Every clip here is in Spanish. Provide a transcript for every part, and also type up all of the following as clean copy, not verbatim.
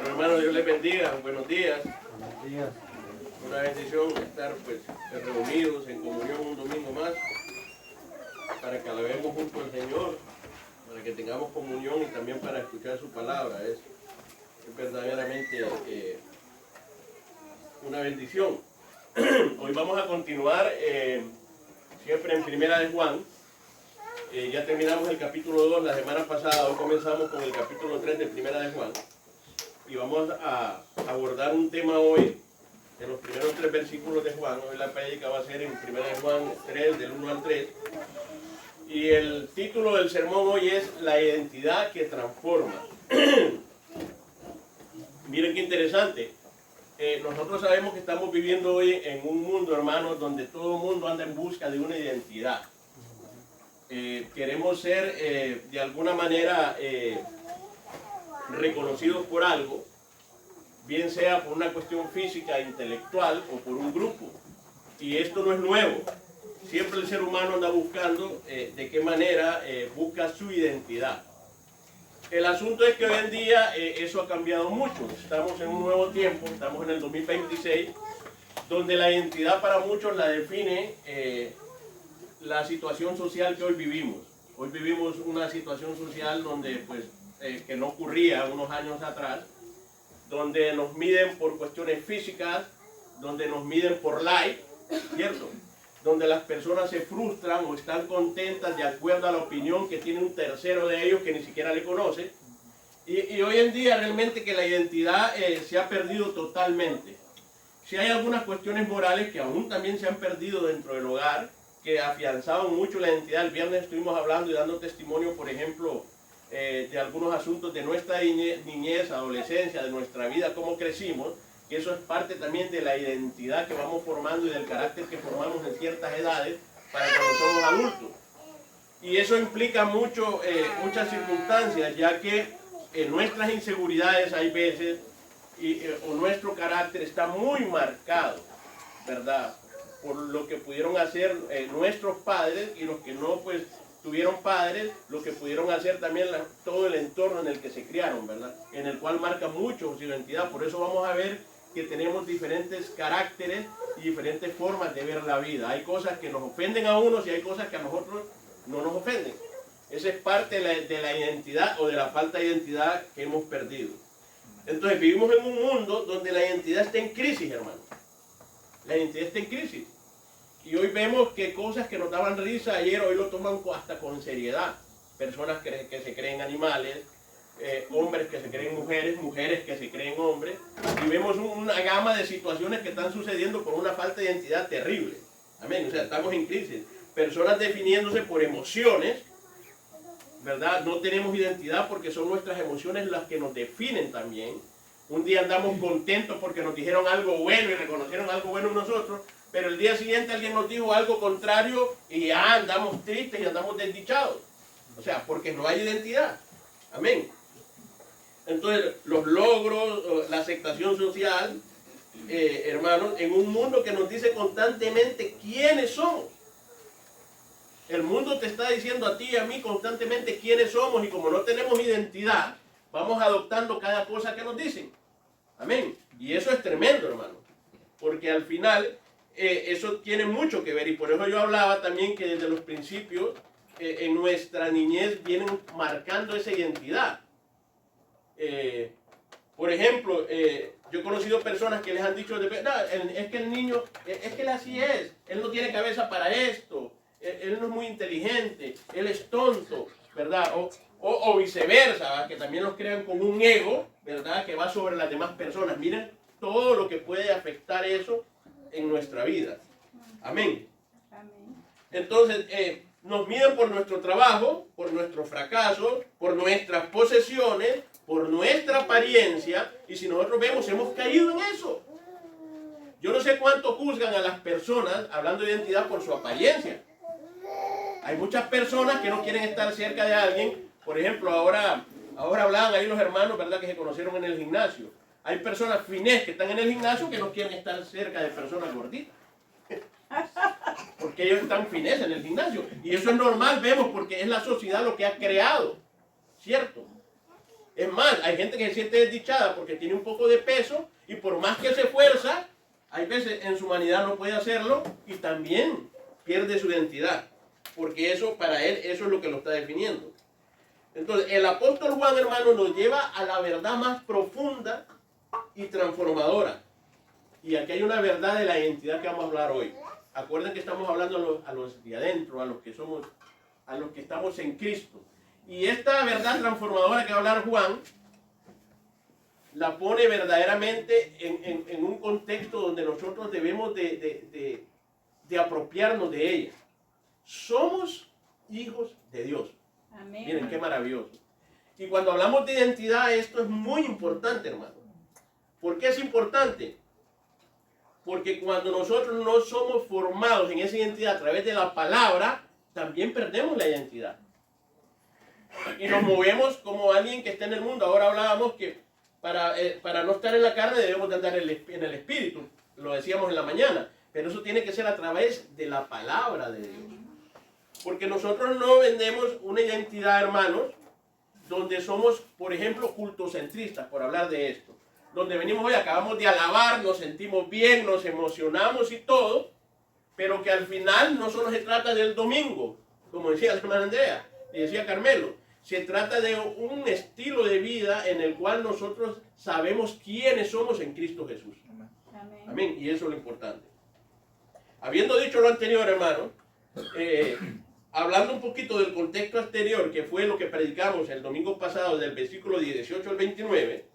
Hermanos, Dios les bendiga. Buenos días. Buenos días. Una bendición estar pues reunidos en comunión un domingo más para que alabemos junto al Señor, para que tengamos comunión y también para escuchar su palabra. Es verdaderamente una bendición. Hoy vamos a continuar siempre en Primera de Juan. Ya terminamos el capítulo 2 la semana pasada. Hoy comenzamos con el capítulo 3 de Primera de Juan. Y vamos a abordar un tema hoy en los primeros 3 versículos de Juan. Hoy la prédica va a ser en 1 Juan 3, del 1 al 3. Y el título del sermón hoy es La identidad que transforma. Miren qué interesante. Nosotros sabemos que estamos viviendo hoy en un mundo, hermanos, donde todo el mundo anda en busca de una identidad. Queremos ser de alguna manera reconocidos por algo, bien sea por una cuestión física, intelectual o por un grupo. Y esto no es nuevo. Siempre el ser humano anda buscando de qué manera busca su identidad. El asunto es que hoy en día eso ha cambiado mucho. Estamos en un nuevo tiempo, estamos en el 2026, donde la identidad para muchos la define la situación social que hoy vivimos. Hoy vivimos una situación social donde pues que no ocurría unos años atrás, donde nos miden por cuestiones físicas, donde nos miden por like, ¿cierto? Donde las personas se frustran o están contentas de acuerdo a la opinión que tiene un tercero de ellos que ni siquiera le conoce. Y hoy en día realmente que la identidad se ha perdido totalmente. Si hay algunas cuestiones morales que aún también se han perdido dentro del hogar, que afianzaban mucho la identidad. El viernes estuvimos hablando y dando testimonio, por ejemplo, de algunos asuntos de nuestra niñez, adolescencia, de nuestra vida, cómo crecimos, que eso es parte también de la identidad que vamos formando y del carácter que formamos en ciertas edades para cuando somos adultos. Y eso implica muchas circunstancias, ya que nuestras inseguridades hay veces, o nuestro carácter está muy marcado, ¿verdad?, por lo que pudieron hacer nuestros padres, y los que no pues tuvieron padres, lo que pudieron hacer también todo el entorno en el que se criaron, ¿verdad?, en el cual marca mucho su identidad. Por eso vamos a ver que tenemos diferentes caracteres y diferentes formas de ver la vida. Hay cosas que nos ofenden a unos y hay cosas que a nosotros no nos ofenden. Esa es parte de la identidad o de la falta de identidad que hemos perdido. Entonces vivimos en un mundo donde la identidad está en crisis, hermano. La identidad está en crisis. Y hoy vemos que cosas que nos daban risa ayer, hoy lo toman hasta con seriedad. Personas que se creen animales, hombres que se creen mujeres, mujeres que se creen hombres. Y vemos una gama de situaciones que están sucediendo con una falta de identidad terrible. Amén. O sea, estamos en crisis. Personas definiéndose por emociones, ¿verdad? No tenemos identidad porque son nuestras emociones las que nos definen también. Un día andamos contentos porque nos dijeron algo bueno y reconocieron algo bueno en nosotros, pero el día siguiente alguien nos dijo algo contrario y ya andamos tristes y andamos desdichados. O sea, porque no hay identidad. Amén. Entonces, los logros, la aceptación social, hermanos, en un mundo que nos dice constantemente quiénes somos. El mundo te está diciendo a ti y a mí constantemente quiénes somos, y como no tenemos identidad, vamos adoptando cada cosa que nos dicen. Amén. Y eso es tremendo, hermano. Porque al final eso tiene mucho que ver. Y por eso yo hablaba también que desde los principios en nuestra niñez vienen marcando esa identidad. Por ejemplo, yo he conocido personas que les han dicho, no, es que el niño, es que él así es. Él no tiene cabeza para esto. Él no es muy inteligente. Él es tonto, ¿verdad? O viceversa, ¿verdad?, que también los crean con un ego, ¿verdad?, que va sobre las demás personas. Miren todo lo que puede afectar eso en nuestra vida. Amén. Entonces, nos miden por nuestro trabajo, por nuestro fracaso, por nuestras posesiones, por nuestra apariencia, y si nosotros vemos, hemos caído en eso. Yo no sé cuánto juzgan a las personas, hablando de identidad, por su apariencia. Hay muchas personas que no quieren estar cerca de alguien. Por ejemplo, ahora hablaban ahí los hermanos, ¿verdad?, que se conocieron en el gimnasio. Hay personas finés que están en el gimnasio que no quieren estar cerca de personas gorditas. Porque ellos están finés en el gimnasio. Y eso es normal, vemos, porque es la sociedad lo que ha creado. ¿Cierto? Es más, hay gente que se siente desdichada porque tiene un poco de peso y por más que se esfuerza, hay veces en su humanidad no puede hacerlo y también pierde su identidad. Porque eso, para él, eso es lo que lo está definiendo. Entonces, el apóstol Juan, hermano, nos lleva a la verdad más profunda y transformadora. Y aquí hay una verdad de la identidad que vamos a hablar hoy. Acuerden que estamos hablando a los de adentro, a los que estamos en Cristo. Y esta verdad transformadora que va a hablar Juan, la pone verdaderamente en un contexto donde nosotros debemos de apropiarnos de ella. Somos hijos de Dios. Amén. Miren qué maravilloso. Y cuando hablamos de identidad, esto es muy importante, hermano. ¿Por qué es importante? Porque cuando nosotros no somos formados en esa identidad a través de la palabra, también perdemos la identidad. Y nos movemos como alguien que está en el mundo. Ahora hablábamos que para no estar en la carne debemos de andar en el espíritu. Lo decíamos en la mañana. Pero eso tiene que ser a través de la palabra de Dios. Porque nosotros no vendemos una identidad, hermanos, donde somos, por ejemplo, cultocentristas, por hablar de esto. Donde venimos hoy, acabamos de alabar, nos sentimos bien, nos emocionamos y todo, pero que al final no solo se trata del domingo, como decía la hermana Andrea y decía Carmelo, se trata de un estilo de vida en el cual nosotros sabemos quiénes somos en Cristo Jesús. Amén. Amén. Y eso es lo importante. Habiendo dicho lo anterior, hermano, hablando un poquito del contexto anterior, que fue lo que predicamos el domingo pasado, del versículo 18 al 29,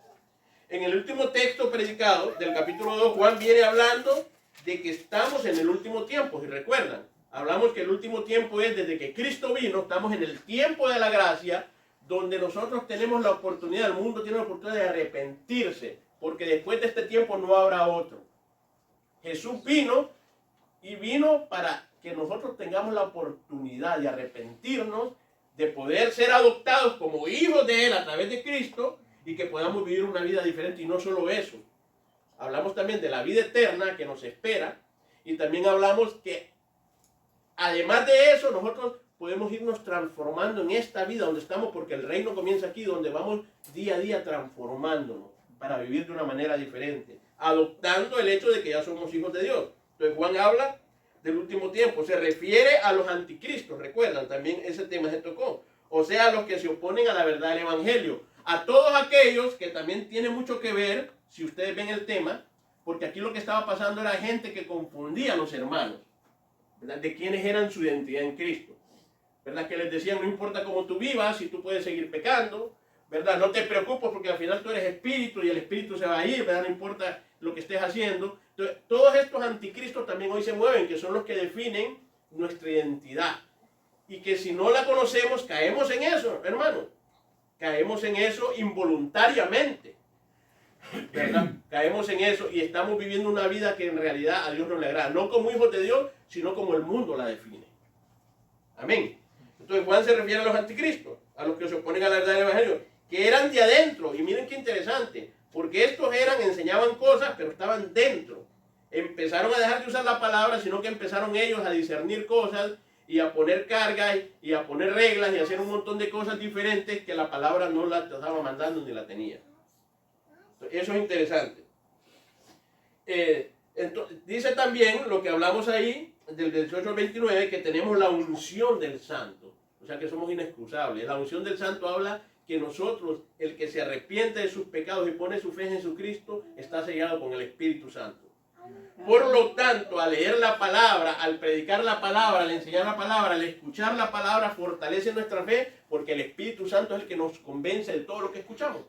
en el último texto predicado del capítulo 2, Juan viene hablando de que estamos en el último tiempo. Si recuerdan, hablamos que el último tiempo es desde que Cristo vino, estamos en el tiempo de la gracia, donde nosotros tenemos la oportunidad, el mundo tiene la oportunidad de arrepentirse, porque después de este tiempo no habrá otro. Jesús vino y vino para que nosotros tengamos la oportunidad de arrepentirnos, de poder ser adoptados como hijos de Él a través de Cristo y que podamos vivir una vida diferente. Y no solo eso, hablamos también de la vida eterna que nos espera y también hablamos que además de eso nosotros podemos irnos transformando en esta vida donde estamos, porque el reino comienza aquí, donde vamos día a día transformándonos para vivir de una manera diferente, adoptando el hecho de que ya somos hijos de Dios. Entonces Juan habla del último tiempo, se refiere a los anticristos, recuerdan, también ese tema se tocó, o sea, a los que se oponen a la verdad del evangelio, a todos aquellos que también tienen mucho que ver, si ustedes ven el tema, porque aquí lo que estaba pasando era gente que confundía a los hermanos, ¿verdad?, de quiénes eran su identidad en Cristo, ¿verdad?, que les decían, no importa cómo tú vivas, si tú puedes seguir pecando, ¿verdad?, no te preocupes porque al final tú eres espíritu y el espíritu se va a ir, ¿verdad?, no importa lo que estés haciendo. Entonces, todos estos anticristos también hoy se mueven, que son los que definen nuestra identidad. Y que si no la conocemos, caemos en eso, hermano. Caemos en eso involuntariamente, ¿verdad? Caemos en eso y estamos viviendo una vida que en realidad a Dios no le agrada. No como hijos de Dios, sino como el mundo la define. Amén. Entonces Juan se refiere a los anticristos, a los que se oponen a la verdad del evangelio, que eran de adentro. Y miren qué interesante, porque estos enseñaban cosas, pero estaban dentro. Empezaron a dejar de usar la palabra, sino que empezaron ellos a discernir cosas y a poner cargas y a poner reglas y a hacer un montón de cosas diferentes que la palabra no la estaba mandando ni la tenía. Eso es interesante. Entonces, dice también lo que hablamos ahí, del 18 al 29, que tenemos la unción del Santo. O sea que somos inexcusables. La unción del Santo habla que nosotros, el que se arrepiente de sus pecados y pone su fe en Jesucristo, está sellado con el Espíritu Santo. Por lo tanto, al leer la palabra, al predicar la palabra, al enseñar la palabra, al escuchar la palabra, fortalece nuestra fe, porque el Espíritu Santo es el que nos convence de todo lo que escuchamos.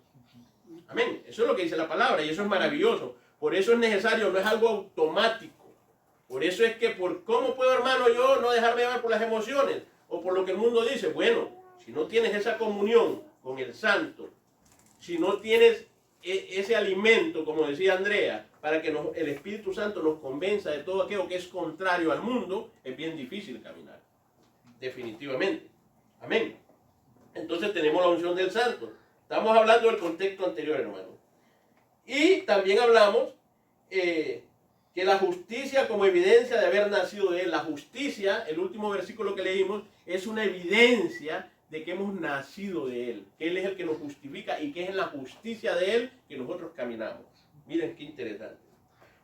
Amén. Eso es lo que dice la palabra y eso es maravilloso. Por eso es necesario, no es algo automático. Por eso es que, ¿cómo puedo, hermano, yo no dejarme llevar por las emociones o por lo que el mundo dice? Bueno, si no tienes esa comunión con el Santo, si no tienes ese alimento, como decía Andrea, para que el Espíritu Santo nos convenza de todo aquello que es contrario al mundo, es bien difícil caminar. definitivamente. Amén. Entonces tenemos la unción del santo. Estamos hablando del contexto anterior, hermano. Y también hablamos que la justicia como evidencia de haber nacido de él. La justicia, el último versículo que leímos, es una evidencia de que hemos nacido de él. Que él es el que nos justifica y que es en la justicia de él que nosotros caminamos. Miren qué interesante.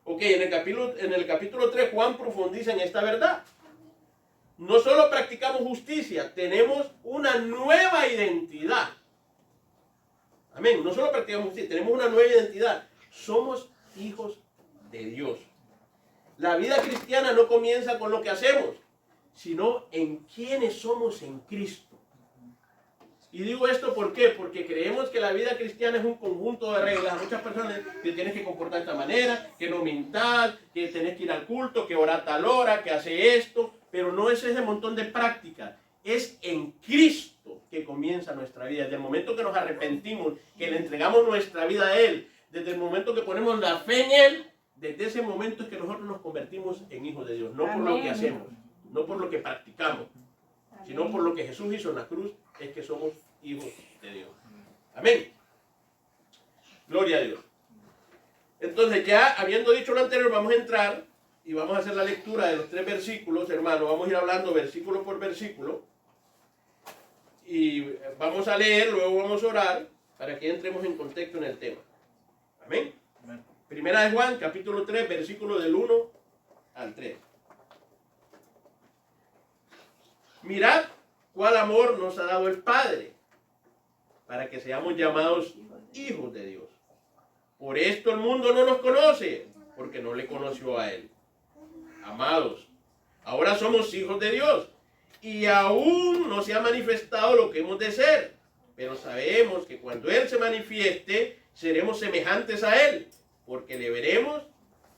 Ok, en el capítulo 3 Juan profundiza en esta verdad. No solo practicamos justicia, tenemos una nueva identidad. Amén. No solo practicamos justicia, tenemos una nueva identidad. Somos hijos de Dios. La vida cristiana no comienza con lo que hacemos, sino en quiénes somos en Cristo. Y digo esto ¿por qué? Porque creemos que la vida cristiana es un conjunto de reglas. Muchas personas que tienes que comportar de esta manera, que no mintas, que tenés que ir al culto, que orar tal hora, que hace esto. Pero no es ese montón de prácticas. Es en Cristo que comienza nuestra vida. Desde el momento que nos arrepentimos, que le entregamos nuestra vida a Él, desde el momento que ponemos la fe en Él, desde ese momento es que nosotros nos convertimos en hijos de Dios. No por lo que hacemos, no por lo que practicamos, sino por lo que Jesús hizo en la cruz, es que somos hijos de Dios. Amén. Gloria a Dios. Entonces, ya habiendo dicho lo anterior, vamos a entrar y vamos a hacer la lectura de los 3 versículos, hermano. Vamos a ir hablando versículo por versículo. Y vamos a leer, luego vamos a orar, para que entremos en contexto en el tema. Amén. Amén. Primera de Juan, capítulo 3, versículo del 1 al 3. Mirad cuál amor nos ha dado el Padre, para que seamos llamados hijos de Dios. Por esto el mundo no nos conoce, porque no le conoció a Él. Amados, ahora somos hijos de Dios, y aún no se ha manifestado lo que hemos de ser, pero sabemos que cuando Él se manifieste, seremos semejantes a Él, porque le veremos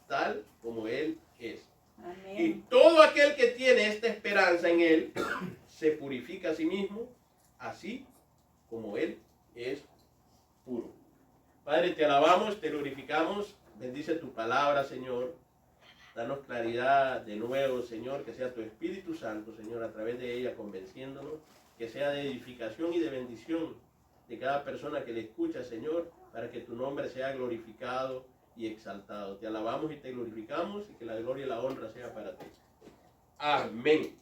tal como Él es. Amén. Y todo aquel que tiene esta esperanza en Él, se purifica a sí mismo, así como Él es puro. Padre, te alabamos, te glorificamos, bendice tu palabra, Señor. Danos claridad de nuevo, Señor, que sea tu Espíritu Santo, Señor, a través de ella convenciéndonos, que sea de edificación y de bendición de cada persona que le escucha, Señor, para que tu nombre sea glorificado y exaltado. Te alabamos y te glorificamos y que la gloria y la honra sea para ti. Amén.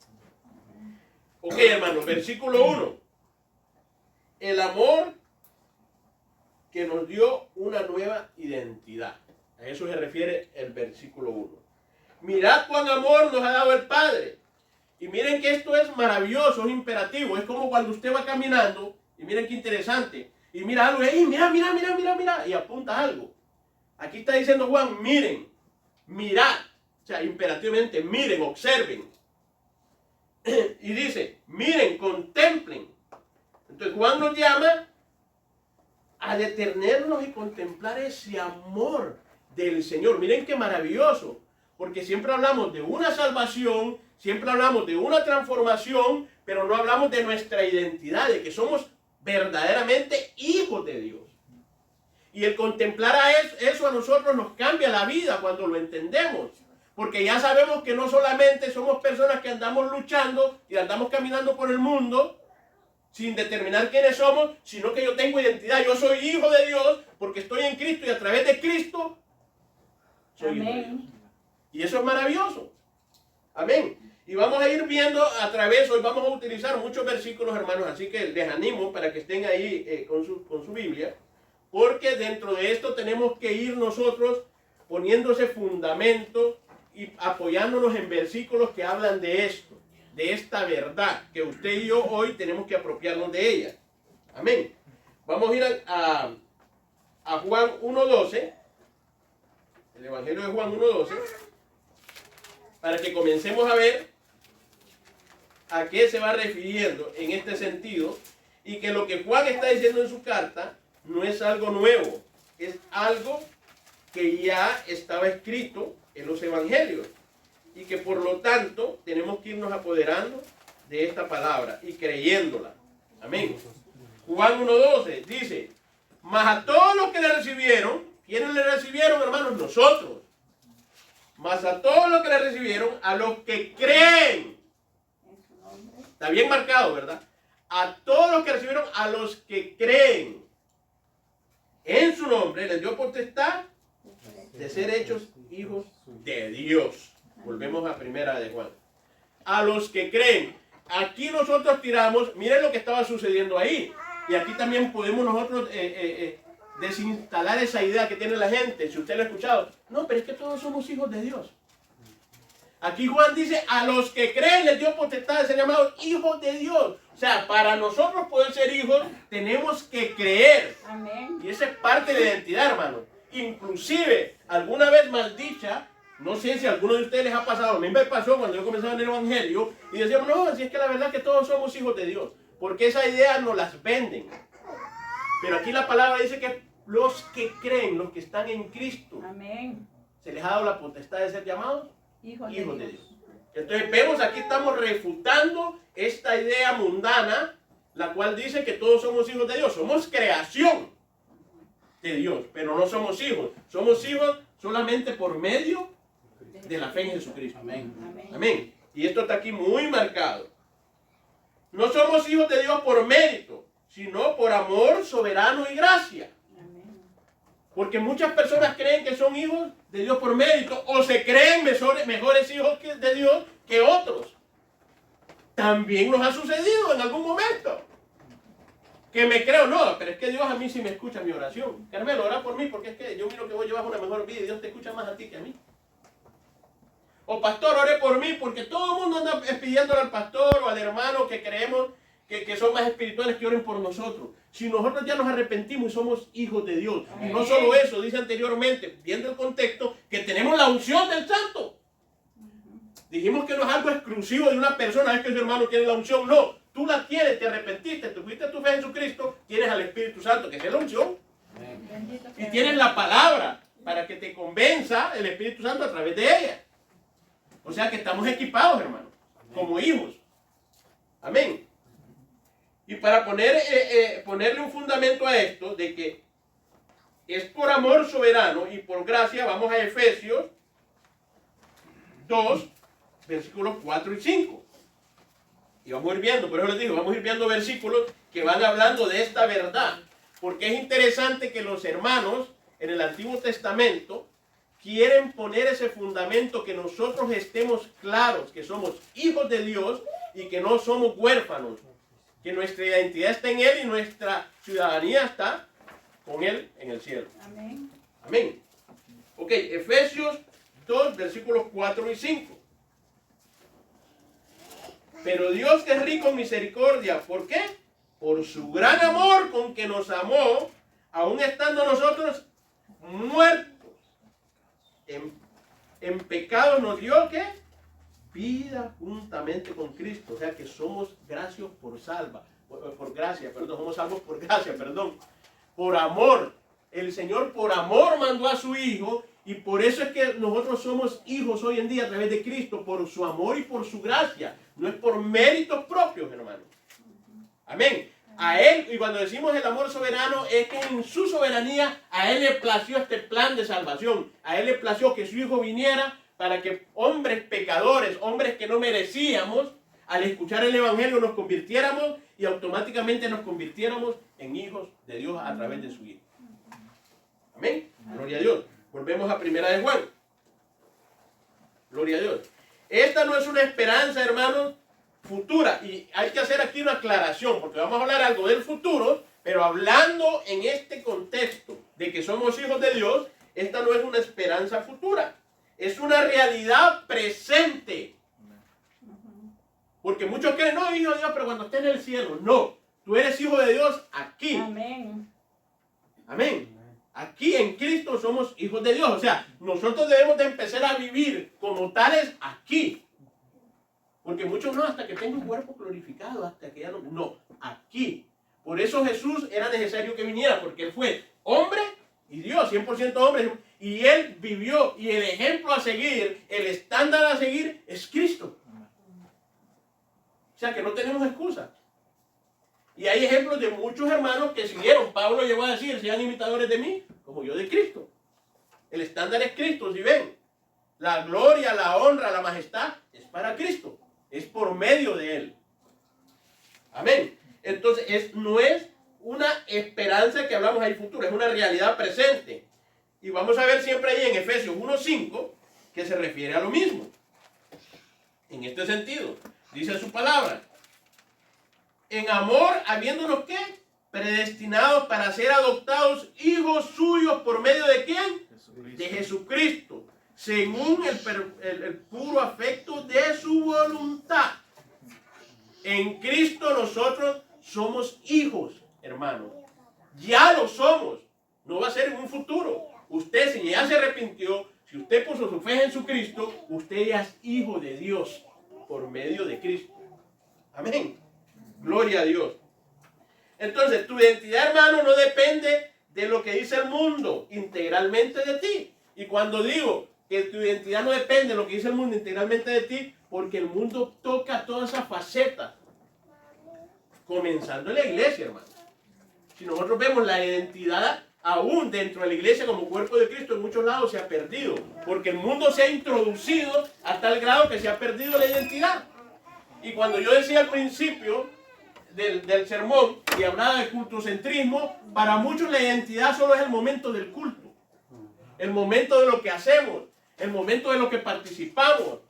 Ok, hermanos, versículo 1. El amor que nos dio una nueva identidad. A eso se refiere el versículo 1. Mirad cuán amor nos ha dado el Padre. Y miren que esto es maravilloso, es imperativo. Es como cuando usted va caminando, y miren qué interesante, y mira algo, y mira, y apunta algo. Aquí está diciendo Juan, miren, mirad. O sea, imperativamente, miren, observen. Y dice, miren, contemplen. Entonces Juan nos llama a detenernos y contemplar ese amor del Señor. Miren qué maravilloso. Porque siempre hablamos de una salvación, siempre hablamos de una transformación, pero no hablamos de nuestra identidad, de que somos verdaderamente hijos de Dios. Y el contemplar a eso a nosotros nos cambia la vida cuando lo entendemos. Porque ya sabemos que no solamente somos personas que andamos luchando y andamos caminando por el mundo sin determinar quiénes somos, sino que yo tengo identidad. Yo soy hijo de Dios porque estoy en Cristo y a través de Cristo soy hijo de Dios. Y eso es maravilloso. Amén. Y vamos a ir viendo a través, hoy vamos a utilizar muchos versículos, hermanos, así que les animo para que estén ahí con su Biblia, porque dentro de esto tenemos que ir nosotros poniendo ese fundamento y apoyándonos en versículos que hablan de esto, de esta verdad, que usted y yo hoy tenemos que apropiarnos de ella. Amén. Vamos a ir a Juan 1.12, el Evangelio de Juan 1.12, para que comencemos a ver a qué se va refiriendo en este sentido, y que lo que Juan está diciendo en su carta no es algo nuevo, es algo que ya estaba escrito en los evangelios, y que por lo tanto tenemos que irnos apoderando de esta palabra y creyéndola. Amén. Juan 1.12 dice, mas a todos los que le recibieron, ¿quiénes le recibieron, hermanos? Nosotros. Mas a todos los que le recibieron, a los que creen Está bien marcado, ¿verdad? A todos los que recibieron, a los que creen en su nombre, les dio potestad de ser hechos hijos de Dios. Volvemos a primera de Juan. A los que creen. Aquí nosotros tiramos, miren lo que estaba sucediendo ahí. Y aquí también podemos nosotros desinstalar esa idea que tiene la gente. Si usted lo ha escuchado. No, pero es que todos somos hijos de Dios. Aquí Juan dice, a los que creen les dio potestad de ser llamados hijos de Dios. O sea, para nosotros poder ser hijos, tenemos que creer. Amén. Y esa es parte de la identidad, hermano. Inclusive, alguna vez maldicha, no sé si a alguno de ustedes les ha pasado, a mí me pasó cuando yo comenzaba en el Evangelio, y decíamos, no, si es que la verdad es que todos somos hijos de Dios. Porque esa idea nos las venden. Pero aquí la palabra dice que los que creen, los que están en Cristo, Amén. se les ha dado la potestad de ser llamados Hijos de Dios. Entonces vemos, aquí estamos refutando esta idea mundana, la cual dice que todos somos hijos de Dios. Somos creación de Dios, pero no somos hijos. Somos hijos solamente por medio de la fe en Jesucristo. Amén. Amén. Amén. Y esto está aquí muy marcado. No somos hijos de Dios por mérito, sino por amor soberano y gracia. Amén. Porque muchas personas creen que son hijos de Dios por mérito o se creen mejores hijos de Dios que otros. También nos ha sucedido en algún momento. Que me creo, no, pero es que Dios a mí sí me escucha mi oración. Carmelo, ora por mí porque es que yo miro que vos llevas una mejor vida y Dios te escucha más a ti que a mí. O pastor, ore por mí porque todo el mundo anda pidiéndole al pastor o al hermano que creemos que son más espirituales que oren por nosotros. Si nosotros ya nos arrepentimos y somos hijos de Dios. Amén. Y no solo eso, dice anteriormente, viendo el contexto, que tenemos la unción del santo. Dijimos que no es algo exclusivo de una persona, es que su hermano tiene la unción. No, tú la tienes, te arrepentiste, te fuiste a tu fe en Jesucristo, tienes al Espíritu Santo, que es la unción. Bendito Y sea tienes Dios. la palabra para que te convenza el Espíritu Santo a través de ella. O sea que estamos equipados, hermanos, como hijos. Amén. Y para ponerle un fundamento a esto, de que es por amor soberano y por gracia, vamos a Efesios 2, versículos 4 y 5. Y vamos a ir viendo, por eso les digo, vamos a ir viendo versículos que van hablando de esta verdad. Porque es interesante que los hermanos en el Antiguo Testamento quieren poner ese fundamento, que nosotros estemos claros que somos hijos de Dios y que no somos huérfanos. Que nuestra identidad está en Él y nuestra ciudadanía está con Él en el cielo. Amén. Amén. Ok, Efesios 2, versículos 4 y 5. Pero Dios, que es rico en misericordia, ¿por qué? Por su gran amor con que nos amó, aun estando nosotros muertos en pecado, nos dio, ¿qué? Vida juntamente con Cristo. O sea que somos gracias por gracia, somos salvos por gracia, por amor. El Señor por amor mandó a su Hijo, y por eso es que nosotros somos hijos hoy en día a través de Cristo, por su amor y por su gracia. No es por méritos propios, hermanos. Amén. A Él, y cuando decimos el amor soberano, es que en su soberanía a Él le plació este plan de salvación. A Él le plació que su Hijo viniera para que hombres pecadores, hombres que no merecíamos, al escuchar el Evangelio nos convirtiéramos y automáticamente nos convirtiéramos en hijos de Dios a través de su Hijo. Amén. Gloria a Dios. Volvemos a primera de Juan. Gloria a Dios. Esta no es una esperanza, hermanos, futura. Y hay que hacer aquí una aclaración, porque vamos a hablar algo del futuro, pero hablando en este contexto de que somos hijos de Dios, esta no es una esperanza futura. Es una realidad presente. Porque muchos creen, no, hijo de Dios, pero cuando esté en el cielo. No, tú eres hijo de Dios aquí. Amén. Amén. Aquí en Cristo somos hijos de Dios. O sea, nosotros debemos de empezar a vivir como tales aquí. Porque muchos no, hasta que tenga un cuerpo glorificado, hasta que ya no. No, aquí. Por eso Jesús era necesario que viniera, porque Él fue hombre y Dios, 100% hombre. Y Él vivió, y el ejemplo a seguir, el estándar a seguir es Cristo. O sea que no tenemos excusa. Y hay ejemplos de muchos hermanos que siguieron. Pablo llegó a decir, sean imitadores de mí, como yo de Cristo. El estándar es Cristo, si ven. La gloria, la honra, la majestad es para Cristo. Es por medio de Él. Amén. Entonces, no es una esperanza que hablamos ahí futuro, es una realidad presente. Y vamos a ver siempre ahí en Efesios 1:5 que se refiere a lo mismo. En este sentido, dice su palabra: en amor, habiéndonos ¿qué? Predestinados para ser adoptados hijos suyos por medio de ¿quién? Jesucristo. De Jesucristo, según el puro afecto de su voluntad. En Cristo nosotros somos hijos, hermanos. Ya lo somos. No va a ser en un futuro. Usted, si ya se arrepintió, si usted puso su fe en su Cristo, usted ya es hijo de Dios por medio de Cristo. Amén. Gloria a Dios. Entonces, tu identidad, hermano, no depende de lo que dice el mundo, integralmente de ti. Y cuando digo que tu identidad no depende de lo que dice el mundo integralmente de ti, porque el mundo toca todas esas facetas, comenzando en la iglesia, hermano. Si nosotros vemos la identidad aún dentro de la iglesia como cuerpo de Cristo, en muchos lados se ha perdido, porque el mundo se ha introducido a tal grado que se ha perdido la identidad. Y cuando yo decía al principio del sermón y hablaba de cultocentrismo, para muchos la identidad solo es el momento del culto, el momento de lo que hacemos, el momento de lo que participamos,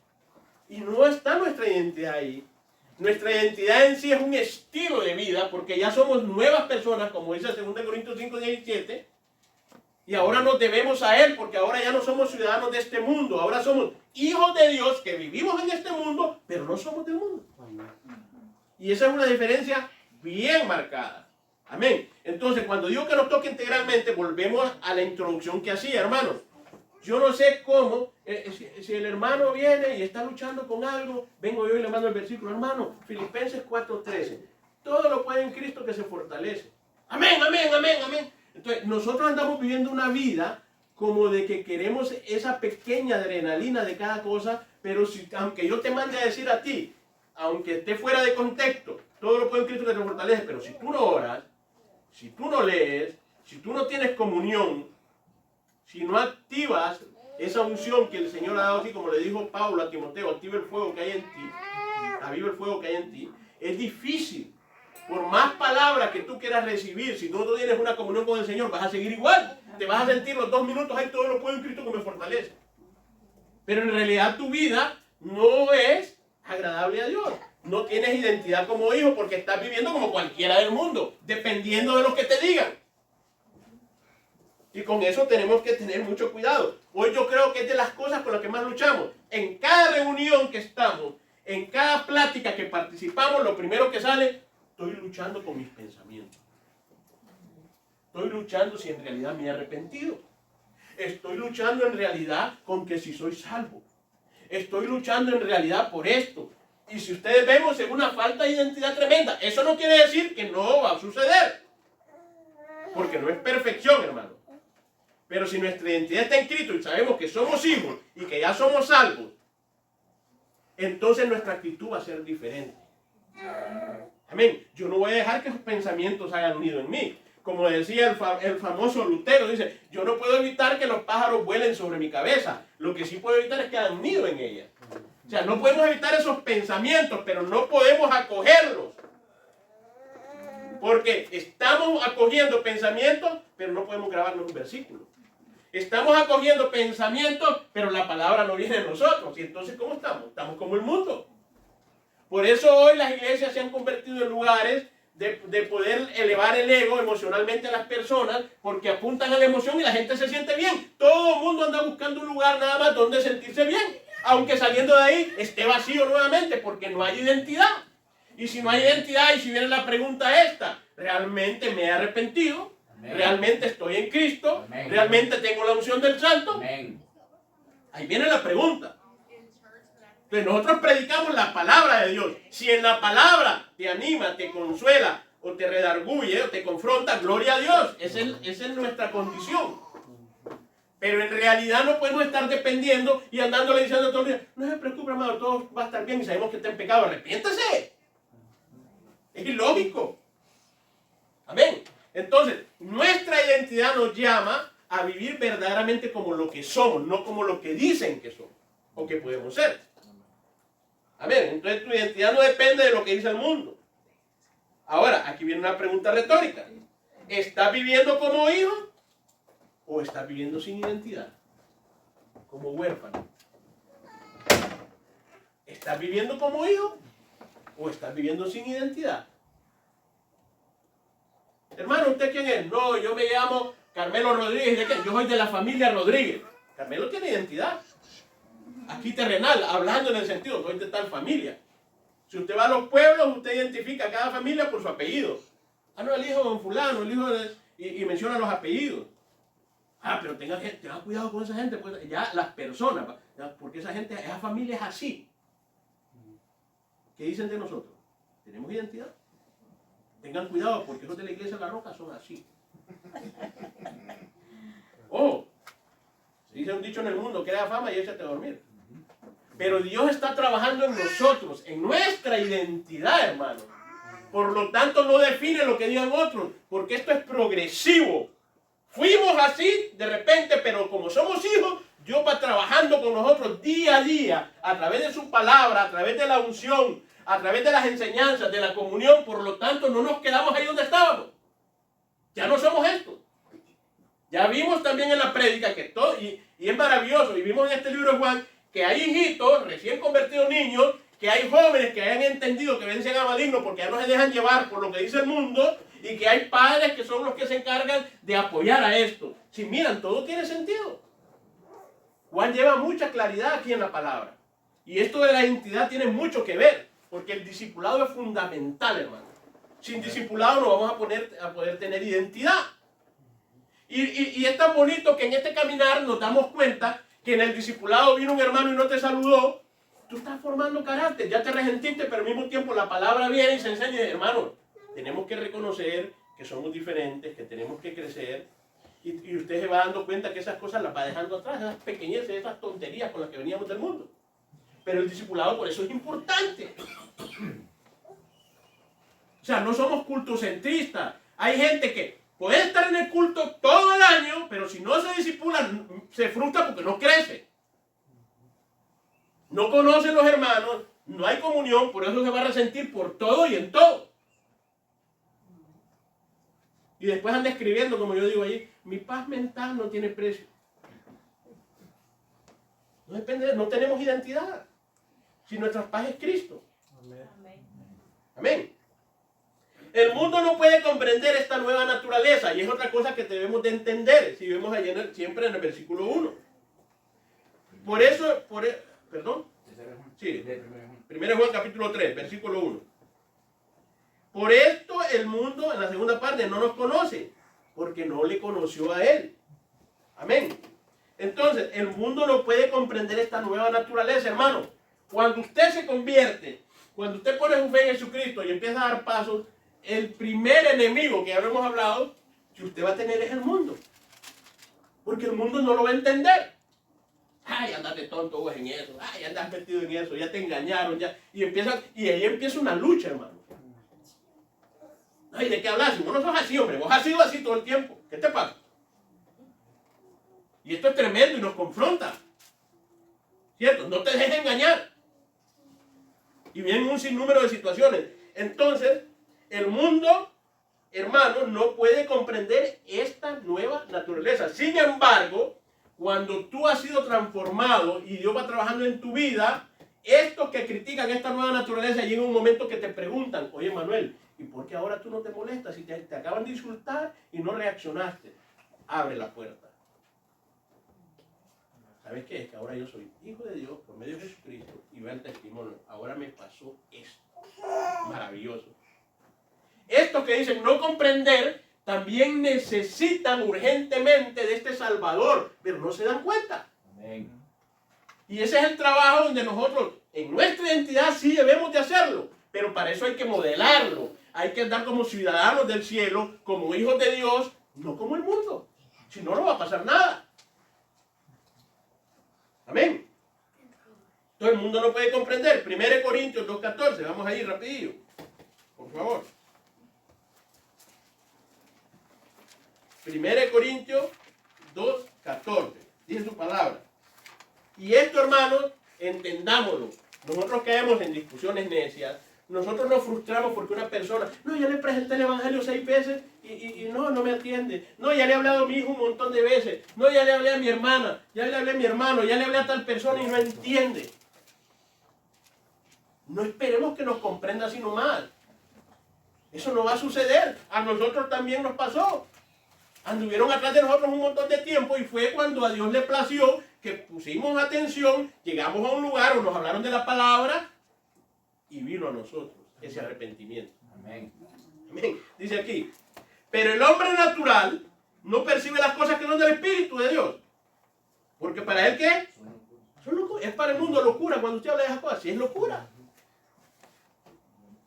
y no está nuestra identidad ahí. Nuestra identidad en sí es un estilo de vida, porque ya somos nuevas personas, como dice 2 Corintios 5:17, y ahora nos debemos a Él, porque ahora ya no somos ciudadanos de este mundo, ahora somos hijos de Dios que vivimos en este mundo, pero no somos del mundo. Y esa es una diferencia bien marcada. Amén. Entonces, cuando digo que nos toca integralmente, volvemos a la introducción que hacía, hermanos. Yo no sé cómo, si el hermano viene y está luchando con algo, vengo yo y le mando el versículo, hermano, Filipenses 4:13. Todo lo puede en Cristo que se fortalece. Amén, amén, amén, amén. Entonces, nosotros andamos viviendo una vida como de que queremos esa pequeña adrenalina de cada cosa, pero si, aunque yo te mande a decir a ti, aunque esté fuera de contexto, todo lo puede en Cristo que te fortalece, pero si tú no oras, si tú no lees, si tú no tienes comunión, si no activas esa unción que el Señor ha dado así, como le dijo Pablo a Timoteo, activa el fuego que hay en ti, aviva el fuego que hay en ti, es difícil. Por más palabras que tú quieras recibir, si tú no tienes una comunión con el Señor, vas a seguir igual. Te vas a sentir los 2 minutos, ahí todo lo puedo en Cristo que me fortalece. Pero en realidad tu vida no es agradable a Dios. No tienes identidad como hijo porque estás viviendo como cualquiera del mundo, dependiendo de lo que te digan. Y con eso tenemos que tener mucho cuidado. Hoy yo creo que es de las cosas con las que más luchamos. En cada reunión que estamos, en cada plática que participamos, lo primero que sale, estoy luchando con mis pensamientos. Estoy luchando si en realidad me he arrepentido. Estoy luchando en realidad con que si soy salvo. Estoy luchando en realidad por esto. Y si ustedes vemos, es una falta de identidad tremenda. Eso no quiere decir que no va a suceder. Porque no es perfección, hermano. Pero si nuestra identidad está en Cristo y sabemos que somos hijos y que ya somos salvos, entonces nuestra actitud va a ser diferente. Amén. Yo no voy a dejar que esos pensamientos hagan nido en mí. Como decía el famoso Lutero, dice, yo no puedo evitar que los pájaros vuelen sobre mi cabeza. Lo que sí puedo evitar es que hagan nido en ella. O sea, no podemos evitar esos pensamientos, pero no podemos acogerlos. Porque estamos acogiendo pensamientos, pero no podemos grabarnos un versículo. Estamos acogiendo pensamientos, pero la palabra no viene de nosotros. Y entonces, ¿cómo estamos? Estamos como el mundo. Por eso hoy las iglesias se han convertido en lugares de poder elevar el ego emocionalmente a las personas, porque apuntan a la emoción y la gente se siente bien. Todo el mundo anda buscando un lugar nada más donde sentirse bien, aunque saliendo de ahí esté vacío nuevamente, porque no hay identidad. Y si no hay identidad, y si viene la pregunta esta, ¿realmente me he arrepentido? Amén. ¿Realmente estoy en Cristo? Amén. ¿Realmente tengo la unción del Santo? Amén. Ahí viene la pregunta. Entonces nosotros predicamos la palabra de Dios. Si en la palabra te anima, te consuela, o te redarguye, o te confronta, gloria a Dios. Esa es nuestra condición. Pero en realidad no podemos estar dependiendo y andándole diciendo todo el día, no se preocupe, hermano, todo va a estar bien y sabemos que está en pecado. Arrepiéntase. Es ilógico. Amén. Entonces, nuestra identidad nos llama a vivir verdaderamente como lo que somos, no como lo que dicen que somos o que podemos ser. Amén. Entonces tu identidad no depende de lo que dice el mundo. Ahora, aquí viene una pregunta retórica. ¿Estás viviendo como hijo o estás viviendo sin identidad? Como huérfano. ¿Estás viviendo como hijo o estás viviendo sin identidad? Hermano, ¿usted quién es? No, yo me llamo Carmelo Rodríguez. ¿De qué? Yo soy de la familia Rodríguez. Carmelo tiene identidad. Aquí terrenal, hablando en el sentido, soy de tal familia. Si usted va a los pueblos, usted identifica a cada familia por su apellido. Ah, no, el hijo de don fulano, el hijo de... Y menciona los apellidos. Ah, pero tenga cuidado con esa gente, pues ya las personas, porque esa familia es así. ¿Qué dicen de nosotros? ¿Tenemos identidad? Tengan cuidado, porque los de la iglesia de la Roca son así. Oh, se dice un dicho en el mundo, crea fama y échate a dormir. Pero Dios está trabajando en nosotros, en nuestra identidad, hermano. Por lo tanto, no define lo que digan otros, porque esto es progresivo. Fuimos así de repente, pero como somos hijos, Dios va trabajando con nosotros día a día, a través de su palabra, a través de la unción, a través de las enseñanzas, de la comunión. Por lo tanto, no nos quedamos ahí donde estábamos. Ya no somos esto. Ya vimos también en la prédica que todo, y es maravilloso, y vimos en este libro de Juan, que hay hijitos, recién convertidos niños, que hay jóvenes que hayan entendido que vencen a maligno porque ya no se dejan llevar por lo que dice el mundo, y que hay padres que son los que se encargan de apoyar a esto. Si miran, todo tiene sentido. Juan lleva mucha claridad aquí en la palabra. Y esto de la identidad tiene mucho que ver, porque el discipulado es fundamental, hermano. Sin discipulado no vamos a poder tener identidad. Y es tan bonito que en este caminar nos damos cuenta que en el discipulado vino un hermano y no te saludó. Tú estás formando carácter, ya te resentiste, pero al mismo tiempo la palabra viene y se enseña y dice, hermano, tenemos que reconocer que somos diferentes, que tenemos que crecer. Y usted se va dando cuenta que esas cosas las va dejando atrás, esas pequeñeces, esas tonterías con las que veníamos del mundo. Pero el discipulado por eso es importante. O sea, no somos cultocentristas. Hay gente que puede estar en el culto todo el año, pero si no se discipula, se frustra porque no crece. No conocen los hermanos, no hay comunión, por eso se va a resentir por todo y en todo. Y después anda escribiendo, como yo digo allí, mi paz mental no tiene precio. No depende, no tenemos identidad. Si nuestra paz es Cristo. Amén. Amén. El mundo no puede comprender esta nueva naturaleza, y es otra cosa que debemos de entender, si vemos allí siempre en el versículo 1. Por eso, perdón. Sí, 1 Juan capítulo 3, versículo 1. Por esto el mundo, en la segunda parte, no nos conoce, porque no le conoció a Él. Amén. Entonces, el mundo no puede comprender esta nueva naturaleza, hermano. Cuando usted se convierte, cuando usted pone su fe en Jesucristo y empieza a dar pasos, el primer enemigo que ya hemos hablado, que usted va a tener es el mundo. Porque el mundo no lo va a entender. Ay, andas de tonto vos en eso. Ay, andas metido en eso. Ya te engañaron. Ya. Y ahí empieza una lucha, hermano. Ay, ¿de qué hablas? Si vos no sos así, hombre. Vos has sido así todo el tiempo. ¿Qué te pasa? Y esto es tremendo y nos confronta. ¿Cierto? No te dejes engañar. Y vienen un sinnúmero de situaciones. Entonces, el mundo, hermano, no puede comprender esta nueva naturaleza. Sin embargo, cuando tú has sido transformado y Dios va trabajando en tu vida, estos que critican esta nueva naturaleza llega un momento que te preguntan, oye Manuel, ¿y por qué ahora tú no te molestas? Si te acaban de insultar y no reaccionaste. Abre la puerta. ¿Sabes qué? Es que ahora yo soy hijo de Dios por medio de Jesucristo y veo el testimonio. Ahora me pasó esto. Maravilloso. Estos que dicen no comprender también necesitan urgentemente de este Salvador, pero no se dan cuenta. Amén. Y ese es el trabajo donde nosotros, en nuestra identidad, sí debemos de hacerlo, pero para eso hay que modelarlo. Hay que andar como ciudadanos del cielo, como hijos de Dios, no como el mundo. Si no, no va a pasar nada. Amén. Todo el mundo no puede comprender. 1 Corintios 2:14. Vamos a ir rapidillo. Por favor. 1 Corintios 2:14. Dice su palabra. Y esto, hermanos, entendámoslo. Nosotros caemos en discusiones necias Nosotros nos frustramos porque una persona, no, ya le presenté el evangelio 6 veces y no me atiende. No, ya le he hablado a mi hijo un montón de veces. No, ya le hablé a mi hermana, ya le hablé a mi hermano, ya le hablé a tal persona y no entiende. No esperemos que nos comprenda así nomás. Eso no va a suceder. A nosotros también nos pasó. Anduvieron atrás de nosotros un montón de tiempo y fue cuando a Dios le plació que pusimos atención, llegamos a un lugar o nos hablaron de la palabra y vino a nosotros ese arrepentimiento. Amén. Amén. Dice aquí, pero el hombre natural no percibe las cosas que son del Espíritu de Dios. Porque para él, ¿qué? Son locura. Es para el mundo locura cuando usted habla de esas cosas. Sí, es locura.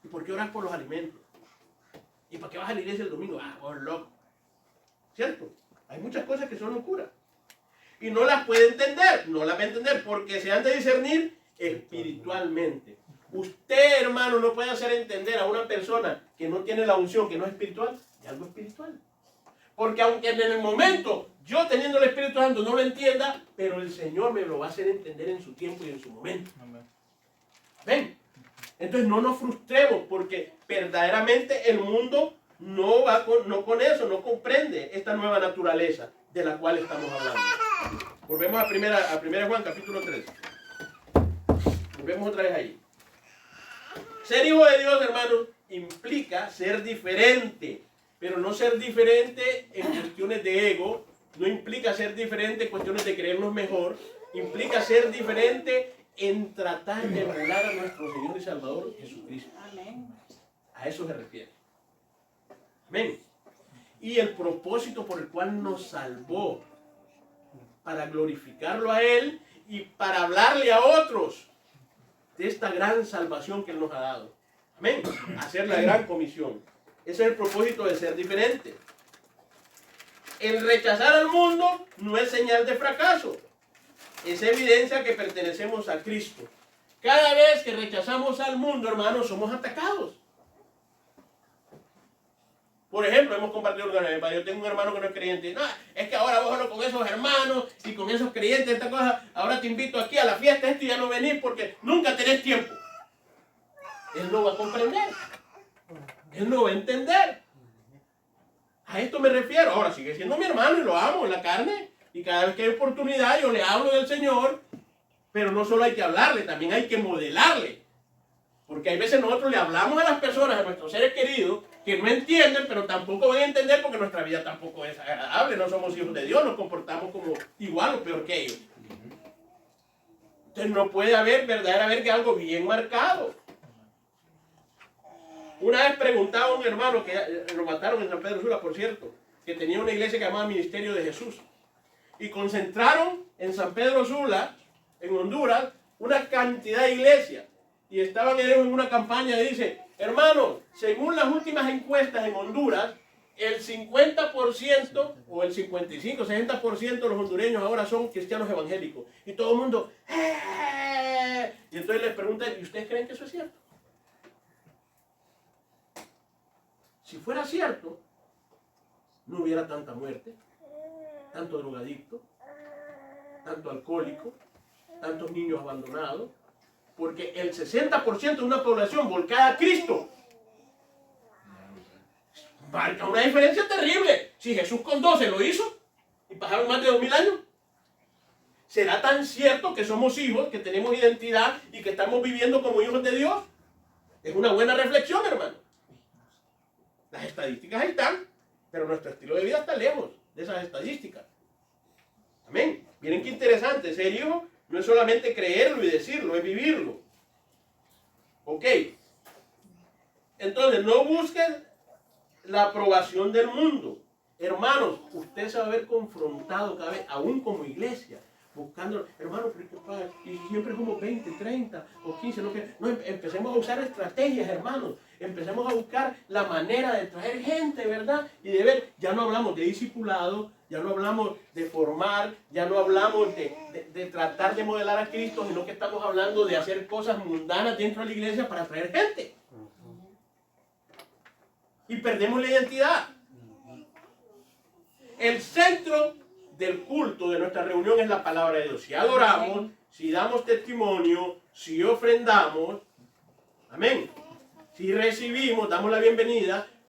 ¿Y por qué orar por los alimentos? ¿Y para qué vas a la iglesia el domingo? Ah, vos loco. ¿Cierto? Hay muchas cosas que son locura. Y no las puede entender. No las va a entender porque se han de discernir espiritualmente. Usted, hermano, no puede hacer entender a una persona que no tiene la unción, que no es espiritual, de algo espiritual. Porque aunque en el momento, yo teniendo el Espíritu Santo no lo entienda, pero el Señor me lo va a hacer entender en su tiempo y en su momento. ¿Ven? Entonces no nos frustremos porque verdaderamente el mundo no va con eso, no comprende esta nueva naturaleza de la cual estamos hablando. Volvemos a primera Juan, capítulo 3. Volvemos otra vez ahí. Ser hijo de Dios, hermanos, implica ser diferente, pero no ser diferente en cuestiones de ego, no implica ser diferente en cuestiones de creernos mejor, implica ser diferente en tratar de emular a nuestro Señor y Salvador Jesucristo. Amén. A eso se refiere. Amén. Y el propósito por el cual nos salvó, para glorificarlo a Él y para hablarle a otros de esta gran salvación que Él nos ha dado. Amén. Hacer la gran comisión. Ese es el propósito de ser diferente. El rechazar al mundo no es señal de fracaso. Es evidencia que pertenecemos a Cristo. Cada vez que rechazamos al mundo, hermanos, somos atacados. Por ejemplo, hemos compartido con el yo tengo un hermano que no es creyente. No, es que ahora vos hablo con esos hermanos y con esos creyentes, esta cosa. Ahora te invito aquí a la fiesta, y ya no venís porque nunca tenés tiempo. Él no va a comprender. Él no va a entender. A esto me refiero. Ahora sigue siendo mi hermano y lo amo en la carne. Y cada vez que hay oportunidad yo le hablo del Señor. Pero no solo hay que hablarle, también hay que modelarle. Porque hay veces nosotros le hablamos a las personas, a nuestros seres queridos, que no entienden, pero tampoco van a entender porque nuestra vida tampoco es agradable. No somos hijos de Dios, nos comportamos como igual o peor que ellos. Entonces no puede haber verdaderamente algo bien marcado. Una vez preguntaba a un hermano que lo mataron en San Pedro Sula, por cierto, que tenía una iglesia que llamaba Ministerio de Jesús. Y concentraron en San Pedro Sula, en Honduras, una cantidad de iglesias. Y estaban en una campaña y dice, hermano, según las últimas encuestas en Honduras, el 50% o el 55, 60% de los hondureños ahora son cristianos evangélicos. Y todo el mundo, ¡eh! Y entonces les preguntan, ¿y ustedes creen que eso es cierto? Si fuera cierto, no hubiera tanta muerte, tanto drogadicto, tanto alcohólico, tantos niños abandonados, porque el 60% de una población volcada a Cristo marca una diferencia terrible. Si Jesús con 12 lo hizo y pasaron más de 2000 años, ¿será tan cierto que somos hijos, que tenemos identidad y que estamos viviendo como hijos de Dios? Es una buena reflexión, hermano. Las estadísticas ahí están, pero nuestro estilo de vida está lejos de esas estadísticas. Amén. Miren qué interesante, ser hijo no es solamente creerlo y decirlo, es vivirlo. Ok. Entonces, no busquen la aprobación del mundo. Hermanos, usted se va a ver confrontado cada vez, aún como iglesia, buscando, hermano, y siempre como 20, 30 o 15, no, empecemos a usar estrategias, hermanos. Empecemos a buscar la manera de traer gente, ¿verdad? Y de ver, ya no hablamos de discipulado, ya no hablamos de formar, ya no hablamos de tratar de modelar a Cristo, sino que estamos hablando de hacer cosas mundanas dentro de la iglesia para traer gente. Y perdemos la identidad. El centro del culto de nuestra reunión es la palabra de Dios. Si adoramos, si damos testimonio, si ofrendamos, amén. Si recibimos, damos la bienvenida